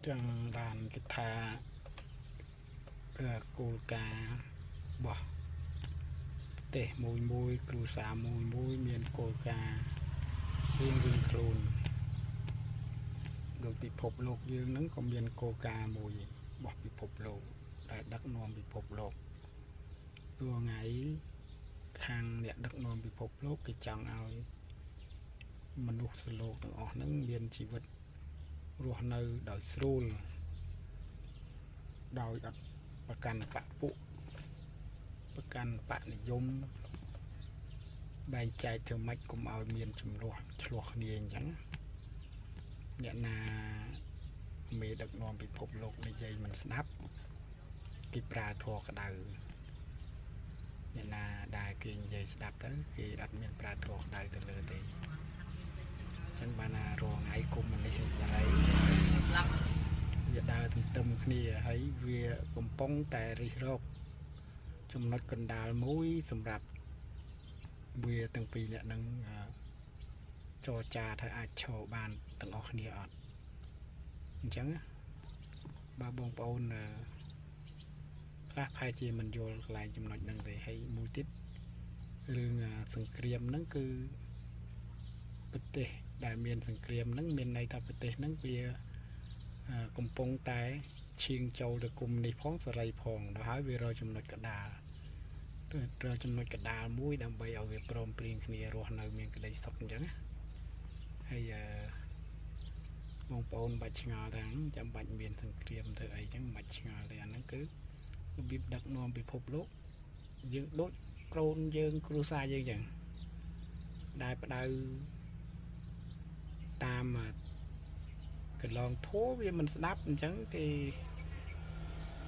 จังបានគេថាគោលការណ៍របស់ប្រទេសមួយគ្រួសារមួយមានគោលការណ៍រៀងខ្លួនដោយពិភពលោកយើងហ្នឹងក៏មានគោលការណ៍មួយរបស់ពិភពលោកដែលដឹកនាំពិភពលោកព្រោះថ្ងៃខាងអ្នកដឹកនាំពិភពលោកគេចង់ឲ្យមនុស្សលោកទាំងអស់ហ្នឹងមានជីវិតរស់នៅដោយស្រួលដោយអត់ប្រកាន់បពុប្រកាន់បនិយមបែងចែកធ្វើម៉េចកុំឲ្យមានចំនួនឆ្លោះគ្នាអញ្ចឹងអ្នកណាមេដឹកនាំពិភពលោកនិយាយមិនស្ដាប់គេប្រើធរក្តៅអ្នកណាដែលគេនិយាយស្ដាប់ទៅគេអត់មានប្រើធរក្តៅទៅលើទេចឹងបានរងថ្ងៃគុំនេះសេរីវាដើរទន្ទឹមគ្នាហើយវាកំពុងតែរិះរកចំណុចកណ្ដាលមួយសម្រាប់វាទាំងពីរអ្នកនឹងចរចាថាអាចឈរបានទាំងអស់គ្នាអត់អញ្ចឹងបើបងប្អូនខ្លះប្រហែលជាមិនយល់កន្លែងចំណុចហ្នឹងទេហើយមួយទៀតរឿងសង្គ្រាមហ្នឹងគឺប្រទេសដែលមានសង្គ្រាមហ្នឹងមានន័យថាប្រទេសហ្នឹងវាកំពុងតែឈាងចូលទៅគុំនេះផងសេរីផងដល់ហើយវារកចំណុចកណ្ដាលមួយដើម្បីឲ្យវាព្រមព្រៀងគ្នារស់នៅមានក្តីសុខអញ្ចឹងហើយបងប្អូនបាច់ឆ្ងល់ថាចាំបាច់មានសង្គ្រាមទៅអីចឹងមិនបាច់ឆ្ងល់ទេអាហ្នឹងគឺរបៀបដឹកនាំពិភពលោកយើងដូចកូនយើងគ្រួសារយើងចឹងដែលផ្ដៅតាមកន្លងធัวវាមិនស្ដាប់អញ្ចឹងគេ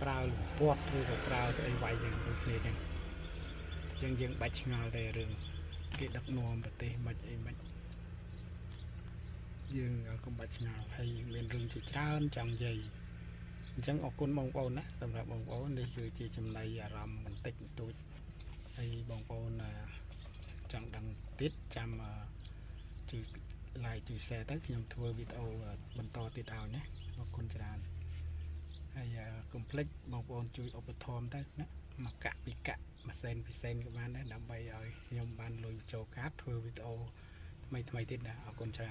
ប្រើលំពាត់ឬក៏ប្រើស្អីវាយយ៉ាងដូចគ្នាចឹងយើងបាច់ឆ្ងល់តែរឿងគេដឹកនាំប្រទេសមិនអីមិនយើងកុំបាច់ឆ្ងល់ហើយមានរឿងជាច្រើនចង់និយាយអញ្ចឹងអរគុណបងប្អូនណាសម្រាប់បងប្អូននេះគឺជាចំណៃអារម្មណ៍បន្តិចបន្តួចហើយបងប្អូនចង់ដឹងទៀតចាំជួយ like ជួយ share ទៅខ្ញុំធ្វើវីដេអូបន្តទៀតឲ្យណាអរគុណច្រើនហើយកុំភ្លេចបងប្អូនជួយឧបត្ថម្ភទៅណាមកកាក់ពីកាក់មួយសែនពីសែនក៏បានដែរដើម្បីឲ្យខ្ញុំបានលុយចូលកាតធ្វើវីដេអូថ្មីទៀតណាអរគុណច្រើន